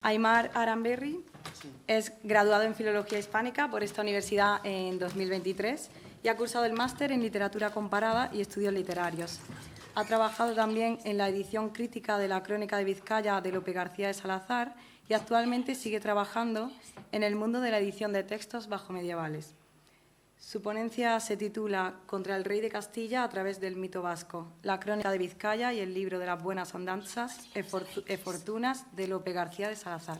Aimar Aranberri es graduado en Filología Hispánica por esta universidad en 2023 y ha cursado el máster en Literatura Comparada y Estudios Literarios. Ha trabajado también en la edición crítica de la Crónica de Vizcaya de Lope García de Salazar y actualmente sigue trabajando en el mundo de la edición de textos bajomedievales. Su ponencia se titula Contra el rey de Castilla a través del mito vasco, la Crónica de Vizcaya y el libro de las buenas andanzas e fortunas de Lope García de Salazar.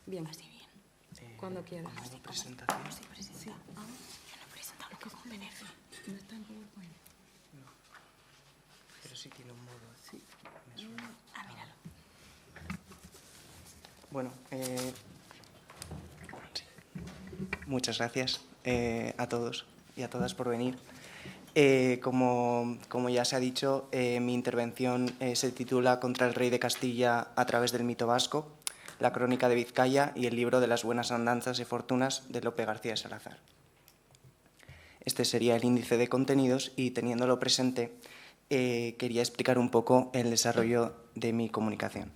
Bien, cuando quieras. ¿Modo presentación? Sí. No presenta lo que contener. ¿No está en PowerPoint? No. Pero sí tiene un modo. Sí. Me suena. Míralo. Bueno, sí. Muchas gracias a todos y a todas por venir. Como ya se ha dicho, mi intervención se titula Contra el rey de Castilla a través del mito vasco, la Crónica de Vizcaya y el libro de las buenas andanzas y fortunas de Lope García de Salazar. Este sería el índice de contenidos y, teniéndolo presente, quería explicar un poco el desarrollo de mi comunicación.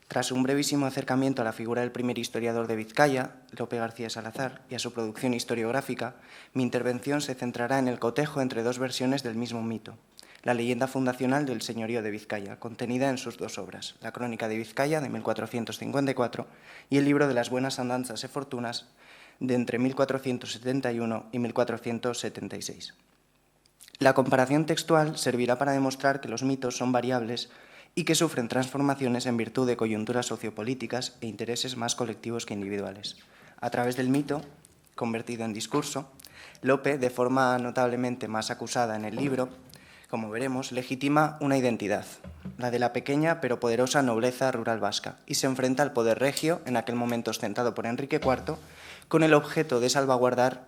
Tras un brevísimo acercamiento a la figura del primer historiador de Vizcaya, Lope García de Salazar, y a su producción historiográfica, mi intervención se centrará en el cotejo entre dos versiones del mismo mito, la leyenda fundacional del señorío de Vizcaya, contenida en sus dos obras, la Crónica de Vizcaya de 1454 y el libro de las buenas andanzas y fortunas de entre 1471 y 1476. La comparación textual servirá para demostrar que los mitos son variables y que sufren transformaciones en virtud de coyunturas sociopolíticas e intereses más colectivos que individuales. A través del mito, convertido en discurso, Lope, de forma notablemente más acusada en el libro, como veremos, legitima una identidad, la de la pequeña pero poderosa nobleza rural vasca, y se enfrenta al poder regio, en aquel momento ostentado por Enrique IV, con el objeto de salvaguardar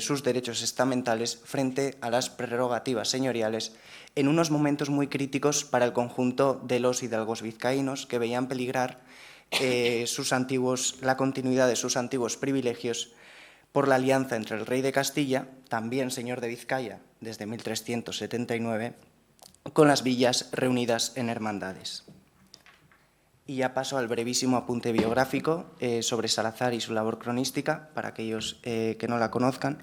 sus derechos estamentales frente a las prerrogativas señoriales en unos momentos muy críticos para el conjunto de los hidalgos vizcaínos que veían peligrar la continuidad de sus antiguos privilegios por la alianza entre el rey de Castilla, también señor de Vizcaya desde 1379, con las villas reunidas en hermandades. Y ya paso al brevísimo apunte biográfico sobre Salazar y su labor cronística, para aquellos que no la conozcan.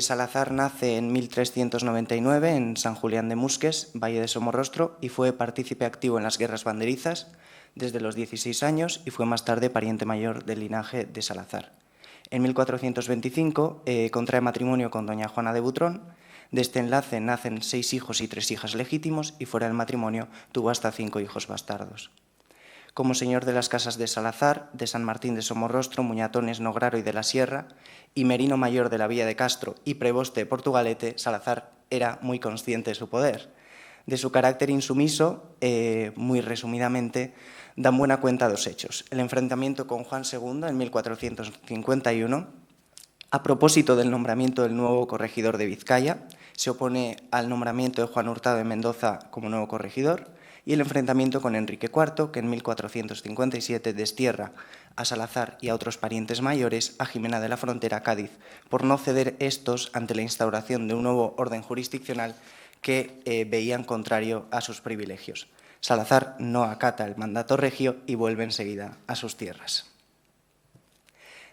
Salazar nace en 1399 en San Julián de Musques, Valle de Somorrostro, y fue partícipe activo en las guerras banderizas desde los 16 años y fue más tarde pariente mayor del linaje de Salazar. En 1425 contrae matrimonio con doña Juana de Butrón. De este enlace nacen 6 hijos y 3 hijas legítimos y fuera del matrimonio tuvo hasta 5 hijos bastardos. Como señor de las casas de Salazar, de San Martín de Somorrostro, Muñatones, Nograro y de la Sierra, y merino mayor de la Villa de Castro y preboste de Portugalete, Salazar era muy consciente de su poder. De su carácter insumiso, muy resumidamente, dan buena cuenta dos hechos. El enfrentamiento con Juan II en 1451, a propósito del nombramiento del nuevo corregidor de Vizcaya, se opone al nombramiento de Juan Hurtado de Mendoza como nuevo corregidor, y el enfrentamiento con Enrique IV, que en 1457 destierra a Salazar y a otros parientes mayores a Jimena de la Frontera, Cádiz, por no ceder estos ante la instauración de un nuevo orden jurisdiccional que veían contrario a sus privilegios. Salazar no acata el mandato regio y vuelve enseguida a sus tierras.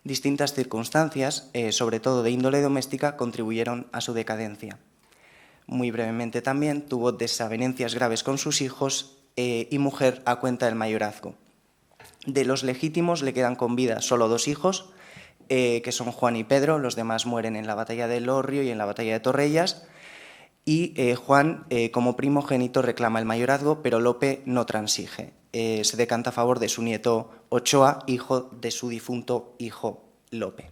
Distintas circunstancias, sobre todo de índole doméstica, contribuyeron a su decadencia. Muy brevemente también tuvo desavenencias graves con sus hijos y mujer a cuenta del mayorazgo. De los legítimos le quedan con vida solo 2 hijos, que son Juan y Pedro. Los demás mueren en la batalla de Lorrio y en la batalla de Torrellas. Y Juan, como primogénito, reclama el mayorazgo, pero Lope no transige. Se decanta a favor de su nieto Ochoa, hijo de su difunto hijo Lope.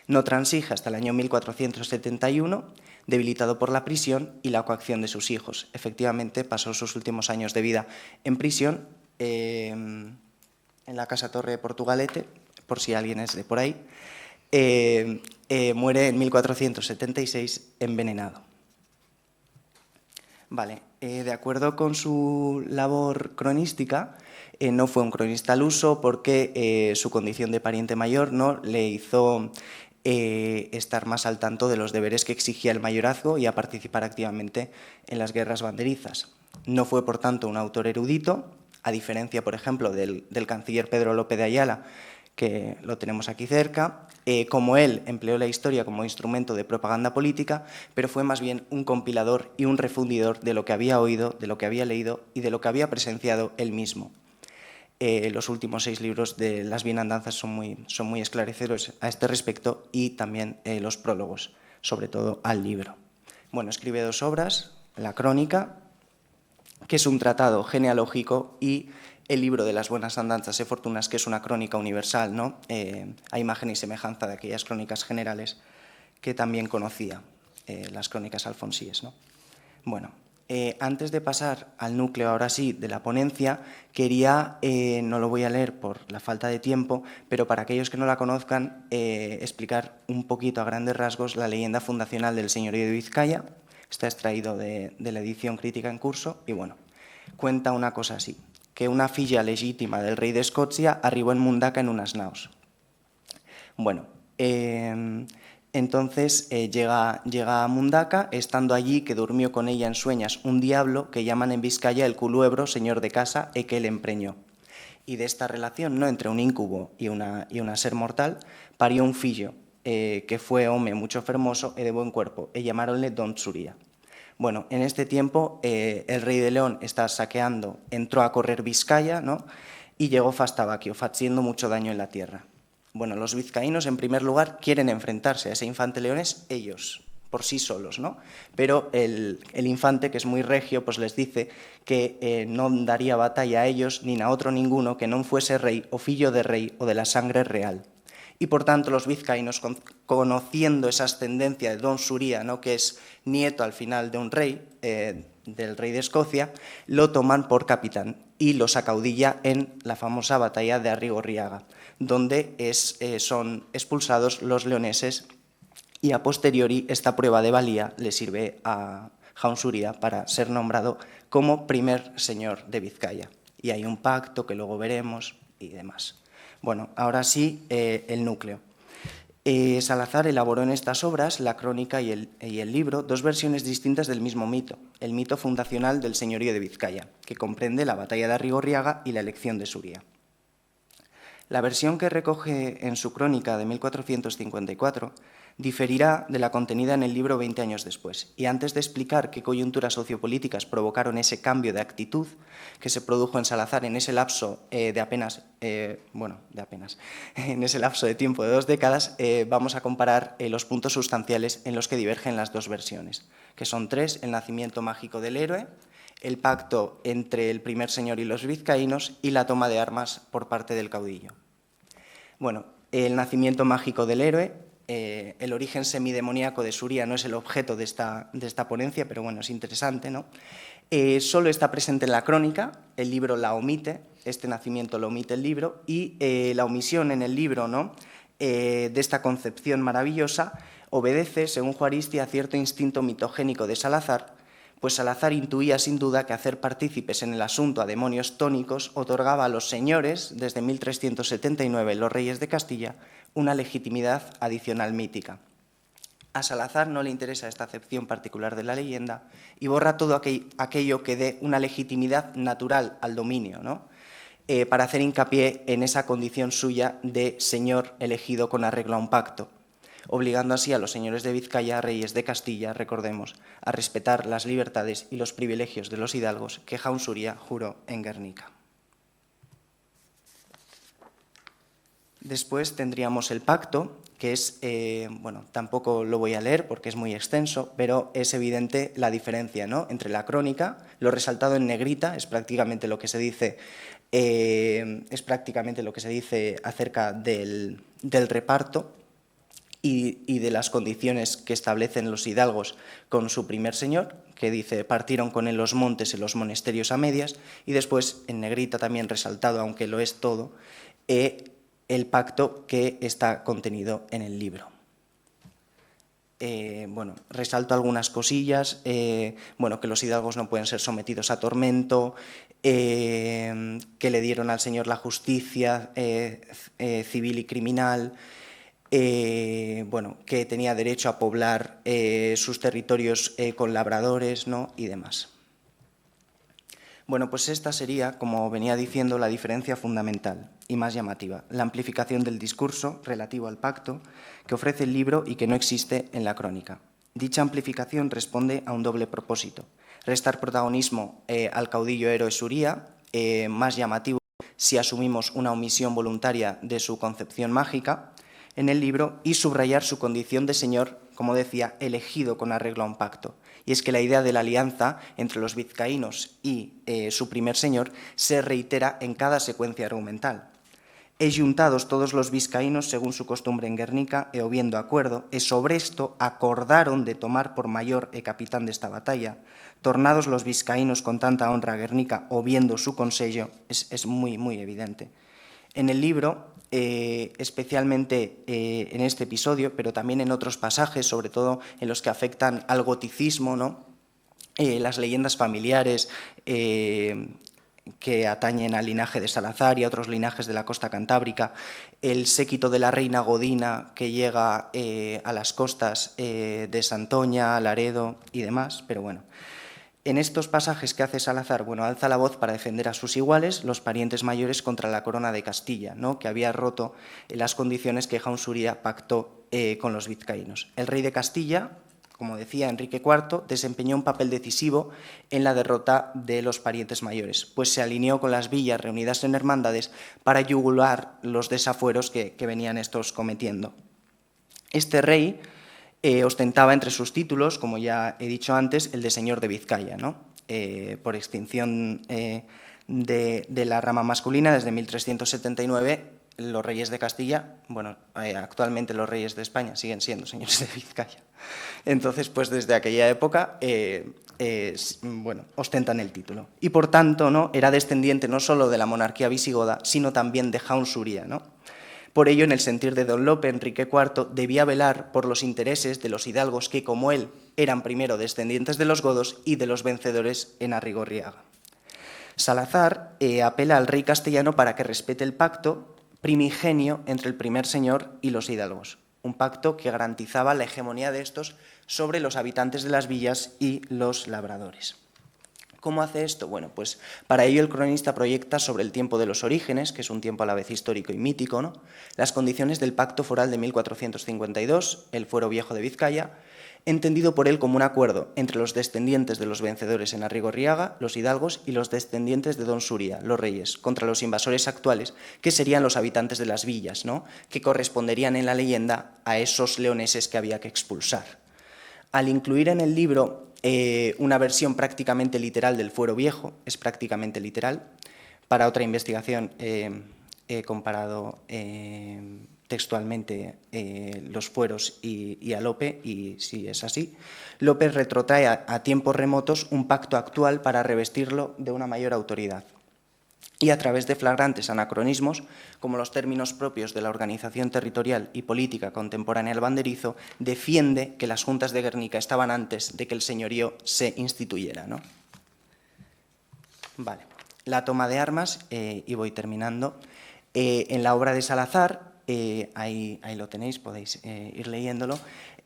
No transige hasta el año 1471, debilitado por la prisión y la coacción de sus hijos. Efectivamente, pasó sus últimos años de vida en prisión, en la Casa Torre de Portugalete, por si alguien es de por ahí. Muere en 1476 envenenado. Vale, de acuerdo con su labor cronística, no fue un cronista al uso porque su condición de pariente mayor no le hizo estar más al tanto de los deberes que exigía el mayorazgo y a participar activamente en las guerras banderizas. No fue, por tanto, un autor erudito, a diferencia, por ejemplo, del canciller Pedro López de Ayala, que lo tenemos aquí cerca. Como él empleó la historia como instrumento de propaganda política, pero fue más bien un compilador y un refundidor de lo que había oído, de lo que había leído y de lo que había presenciado él mismo. Los últimos 6 libros de Las Bienandanzas son muy esclarecedores a este respecto, y también los prólogos, sobre todo al libro. Bueno, escribe 2 obras, La Crónica, que es un tratado genealógico, y el libro de las Buenas Andanzas e Fortunas, que es una crónica universal, ¿no? A imagen y semejanza de aquellas crónicas generales que también conocía, las crónicas alfonsíes, ¿no? Bueno, antes de pasar al núcleo, ahora sí, de la ponencia, quería, no lo voy a leer por la falta de tiempo, pero para aquellos que no la conozcan, explicar un poquito a grandes rasgos la leyenda fundacional del señorío de Vizcaya. Está extraído de la edición crítica en curso y, bueno, cuenta una cosa así, que una filla legítima del rey de Escocia arribó en Mundaka en unas naos. Bueno, entonces llega a Mundaka, estando allí que durmió con ella en sueñas un diablo que llaman en Vizcaya el culuebro, señor de casa, e que le empreñó. Y de esta relación, ¿no?, entre un íncubo y una ser mortal, parió un fillo, que fue home mucho fermoso e de buen cuerpo, e llamáronle Don Tsuria. Bueno, en este tiempo el rey de León está saqueando, entró a correr Vizcaya, ¿no?, y llegó Fastabaquio, haciendo mucho daño en la tierra. Bueno, los vizcaínos, en primer lugar, quieren enfrentarse a ese infante leonés ellos, por sí solos, ¿no? Pero el infante, que es muy regio, pues les dice que no daría batalla a ellos ni a otro ninguno que no fuese rey o fillo de rey o de la sangre real. Y por tanto los vizcaínos, conociendo esa ascendencia de Don Suría, ¿no?, que es nieto al final de un rey, del rey de Escocia, lo toman por capitán y los acaudilla en la famosa batalla de Arrigorriaga, donde son expulsados los leoneses, y a posteriori esta prueba de valía le sirve a Jaun Suria para ser nombrado como primer señor de Vizcaya. Y hay un pacto que luego veremos y demás. Bueno, ahora sí, el núcleo. Salazar elaboró en estas obras, la crónica y el libro, 2 versiones distintas del mismo mito, el mito fundacional del señorío de Vizcaya, que comprende la batalla de Arrigorriaga y la elección de Suria. La versión que recoge en su crónica de 1454 diferirá de la contenida en el libro 20 años después. Y antes de explicar qué coyunturas sociopolíticas provocaron ese cambio de actitud que se produjo en Salazar en ese lapso en ese lapso de tiempo de 2 décadas, vamos a comparar los puntos sustanciales en los que divergen las 2 versiones, que son 3: el nacimiento mágico del héroe, el pacto entre el primer señor y los vizcaínos y la toma de armas por parte del caudillo. Bueno, el nacimiento mágico del héroe, el origen semidemoníaco de Suria no es el objeto de esta ponencia, pero bueno, es interesante, ¿no? Solo está presente en la crónica, el libro la omite, este nacimiento lo omite el libro, y la omisión en el libro, ¿no?, de esta concepción maravillosa obedece, según Juaristi, a cierto instinto mitogénico de Salazar, pues Salazar intuía sin duda que hacer partícipes en el asunto a demonios tónicos otorgaba a los señores, desde 1379 los reyes de Castilla, una legitimidad adicional mítica. A Salazar no le interesa esta acepción particular de la leyenda y borra todo aquello que dé una legitimidad natural al dominio, ¿no?, para hacer hincapié en esa condición suya de señor elegido con arreglo a un pacto, obligando así a los señores de Vizcaya, reyes de Castilla, recordemos, a respetar las libertades y los privilegios de los hidalgos que Jaun Suria juró en Guernica. Después tendríamos el pacto, que es, tampoco lo voy a leer porque es muy extenso, pero es evidente la diferencia, ¿no?, entre la crónica, lo resaltado en negrita, es prácticamente lo que se dice acerca del reparto y de las condiciones que establecen los hidalgos con su primer señor, que dice: partieron con él los montes y los monasterios a medias, y después, en negrita también resaltado, aunque lo es todo, el pacto que está contenido en el libro. Resalto algunas cosillas, que los hidalgos no pueden ser sometidos a tormento, que le dieron al señor la justicia civil y criminal, que tenía derecho a poblar sus territorios con labradores, ¿no?, y demás. Bueno, pues esta sería, como venía diciendo, la diferencia fundamental y más llamativa, la amplificación del discurso relativo al pacto que ofrece el libro y que no existe en la crónica. Dicha amplificación responde a un doble propósito: restar protagonismo al caudillo héroe Suría, más llamativo si asumimos una omisión voluntaria de su concepción mágica en el libro, y subrayar su condición de señor, como decía, elegido con arreglo a un pacto. Y es que la idea de la alianza entre los vizcaínos y su primer señor se reitera en cada secuencia argumental. E juntados todos los vizcaínos según su costumbre en Guernica, e habiendo acuerdo, e sobre esto acordaron de tomar por mayor e capitán desta batalla. Tornados los vizcaínos con tanta honra a Guernica, o viendo su consello, es muy, muy evidente. En el libro, especialmente en este episodio, pero también en otros pasajes, sobre todo en los que afectan al goticismo, ¿no? Las leyendas familiares que atañen al linaje de Salazar y a otros linajes de la costa cantábrica, el séquito de la reina Godina que llega a las costas de Santoña, Laredo y demás, pero bueno. En estos pasajes que hace Salazar, bueno, alza la voz para defender a sus iguales, los parientes mayores, contra la corona de Castilla, ¿no?, que había roto las condiciones que Jaun Suría pactó con los vizcaínos. El rey de Castilla, como decía Enrique IV, desempeñó un papel decisivo en la derrota de los parientes mayores, pues se alineó con las villas reunidas en hermandades para yugular los desafueros que venían estos cometiendo. Este rey ostentaba entre sus títulos, como ya he dicho antes, el de señor de Vizcaya, ¿no? Por extinción de la rama masculina desde 1379, los reyes de Castilla, bueno, actualmente los reyes de España siguen siendo señores de Vizcaya. Entonces, pues desde aquella época, bueno, ostentan el título. Y por tanto, ¿no?, era descendiente no solo de la monarquía visigoda, sino también de Jaun Suría, ¿no? Por ello, en el sentir de don Lope, Enrique IV debía velar por los intereses de los hidalgos que, como él, eran primero descendientes de los godos y de los vencedores en Arrigorriaga. Salazar apela al rey castellano para que respete el pacto primigenio entre el primer señor y los hidalgos, un pacto que garantizaba la hegemonía de estos sobre los habitantes de las villas y los labradores. ¿Cómo hace esto? Bueno, pues para ello el cronista proyecta sobre el tiempo de los orígenes, que es un tiempo a la vez histórico y mítico, ¿no?, las condiciones del pacto foral de 1452, el fuero viejo de Vizcaya, entendido por él como un acuerdo entre los descendientes de los vencedores en Arrigorriaga, los hidalgos, y los descendientes de don Suría, los reyes, contra los invasores actuales, que serían los habitantes de las villas, ¿no?, que corresponderían en la leyenda a esos leoneses que había que expulsar. Al incluir en el libro una versión prácticamente literal del fuero viejo, es prácticamente literal, para otra investigación he comparado textualmente los fueros y a Lope, y sí es así. Lope retrotrae a tiempos remotos un pacto actual para revestirlo de una mayor autoridad. Y a través de flagrantes anacronismos, como los términos propios de la organización territorial y política contemporánea del banderizo, defiende que las juntas de Guernica estaban antes de que el señorío se instituyera, ¿no? Vale. La toma de armas, y voy terminando. En la obra de Salazar, ahí lo tenéis, podéis ir leyéndolo,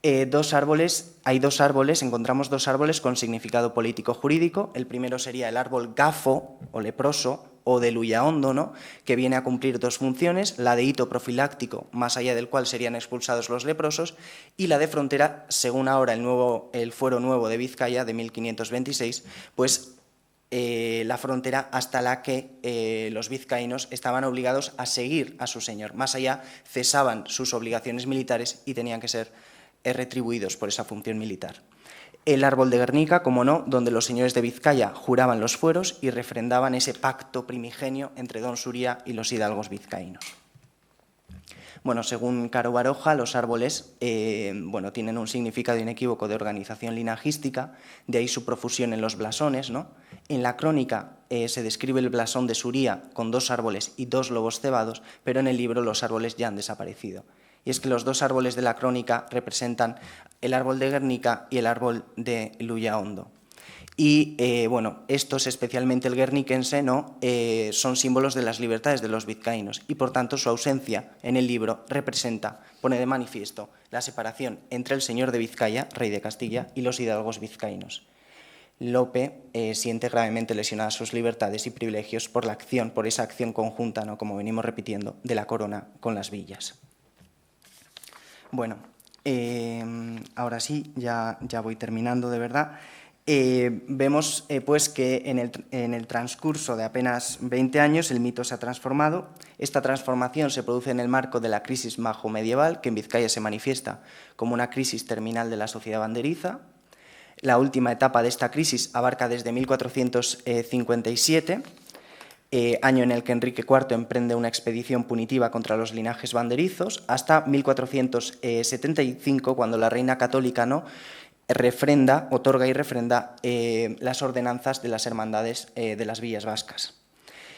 hay dos árboles, encontramos dos árboles con significado político-jurídico. El primero sería el árbol gafo o leproso, o de Luyahondo, ¿no?, que viene a cumplir dos funciones: la de hito profiláctico, más allá del cual serían expulsados los leprosos, y la de frontera, según ahora el fuero nuevo de Vizcaya de 1526, pues la frontera hasta la que los vizcaínos estaban obligados a seguir a su señor. Más allá cesaban sus obligaciones militares y tenían que ser retribuidos por esa función militar. El árbol de Guernica, como no, donde los señores de Vizcaya juraban los fueros y refrendaban ese pacto primigenio entre don Suría y los hidalgos vizcaínos. Bueno, según Caro Baroja, los árboles bueno, tienen un significado inequívoco de organización linajística, de ahí su profusión en los blasones, ¿no? En la crónica se describe el blasón de Suría con dos árboles y dos lobos cebados, pero en el libro los árboles ya han desaparecido. Y es que los dos árboles de la crónica representan el árbol de Guernica y el árbol de Luyahondo. Y bueno, estos, especialmente el guerniquense, ¿no?, son símbolos de las libertades de los vizcaínos, y por tanto su ausencia en el libro pone de manifiesto la separación entre el señor de Vizcaya, rey de Castilla, y los hidalgos vizcaínos. Lope siente gravemente lesionadas sus libertades y privilegios por esa acción conjunta, ¿no?, como venimos repitiendo, de la corona con las villas. Bueno, ahora sí, ya voy terminando de verdad. Vemos pues que en el transcurso de apenas 20 años el mito se ha transformado. Esta transformación se produce en el marco de la crisis majo-medieval, que en Vizcaya se manifiesta como una crisis terminal de la sociedad banderiza. La última etapa de esta crisis abarca desde 1457, año en el que Enrique IV emprende una expedición punitiva contra los linajes banderizos, hasta 1475, cuando la reina católica, ¿no?, otorga y refrenda las ordenanzas de las hermandades de las villas vascas.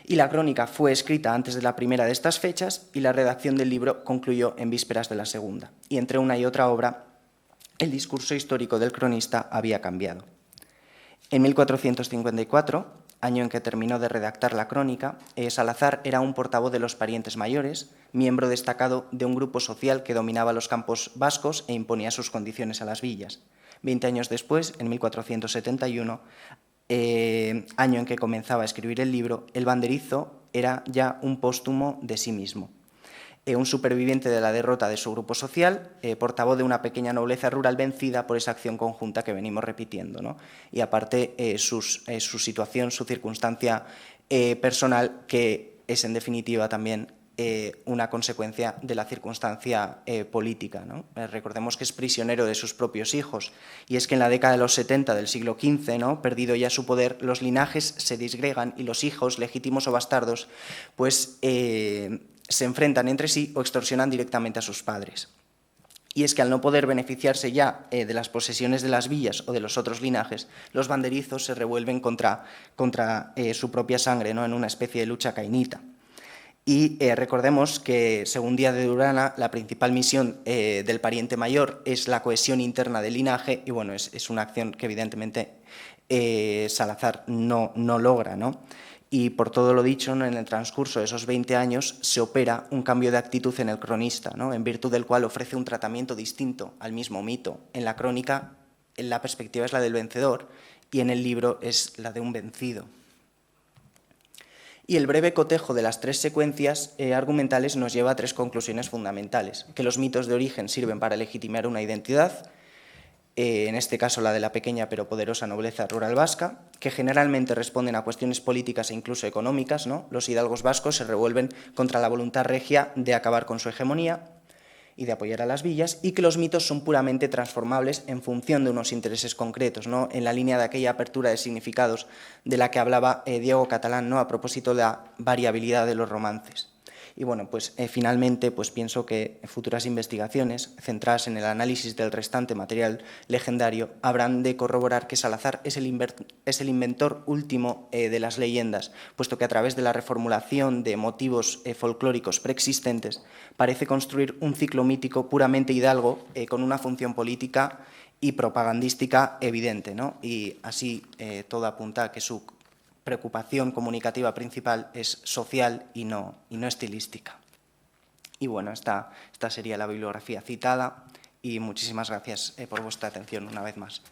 Y la crónica fue escrita antes de la primera de estas fechas y la redacción del libro concluyó en vísperas de la segunda. Y entre una y otra obra, el discurso histórico del cronista había cambiado. En 1454, año en que terminó de redactar la crónica, Salazar era un portavoz de los parientes mayores, miembro destacado de un grupo social que dominaba los campos vascos e imponía sus condiciones a las villas. 20 años después, en 1471, año en que comenzaba a escribir el libro, el banderizo era ya un póstumo de sí mismo. Un superviviente de la derrota de su grupo social, portavoz de una pequeña nobleza rural vencida por esa acción conjunta que venimos repitiendo, ¿no? Y aparte su situación, su circunstancia personal, que es en definitiva también una consecuencia de la circunstancia política, ¿no? Recordemos que es prisionero de sus propios hijos, y es que en la década de los 70 del siglo XV, ¿no?, perdido ya su poder, los linajes se disgregan y los hijos, legítimos o bastardos, pues se enfrentan entre sí o extorsionan directamente a sus padres. Y es que al no poder beneficiarse ya de las posesiones de las villas o de los otros linajes, los banderizos se revuelven contra su propia sangre, ¿no?, en una especie de lucha cainita. Y recordemos que, según Díaz de Durana, la principal misión del pariente mayor es la cohesión interna del linaje, y bueno, es una acción que evidentemente Salazar no logra, ¿no? Y por todo lo dicho, ¿no?, en el transcurso de esos 20 años se opera un cambio de actitud en el cronista, ¿no?, en virtud del cual ofrece un tratamiento distinto al mismo mito. En la crónica, la perspectiva es la del vencedor y en el libro es la de un vencido. Y el breve cotejo de las tres secuencias argumentales nos lleva a tres conclusiones fundamentales: que los mitos de origen sirven para legitimar una identidad, en este caso la de la pequeña pero poderosa nobleza rural vasca, que generalmente responden a cuestiones políticas e incluso económicas, ¿no? Los hidalgos vascos se revuelven contra la voluntad regia de acabar con su hegemonía y de apoyar a las villas, y que los mitos son puramente transformables en función de unos intereses concretos, ¿no?, en la línea de aquella apertura de significados de la que hablaba Diego Catalán, ¿no?, a propósito de la variabilidad de los romances. Y bueno, pues finalmente pues pienso que futuras investigaciones centradas en el análisis del restante material legendario habrán de corroborar que Salazar es el inventor último de las leyendas, puesto que a través de la reformulación de motivos folclóricos preexistentes parece construir un ciclo mítico puramente hidalgo con una función política y propagandística evidente, ¿no? Y así todo apunta a que su preocupación comunicativa principal es social y no estilística. Y bueno, esta sería la bibliografía citada, y muchísimas gracias por vuestra atención una vez más.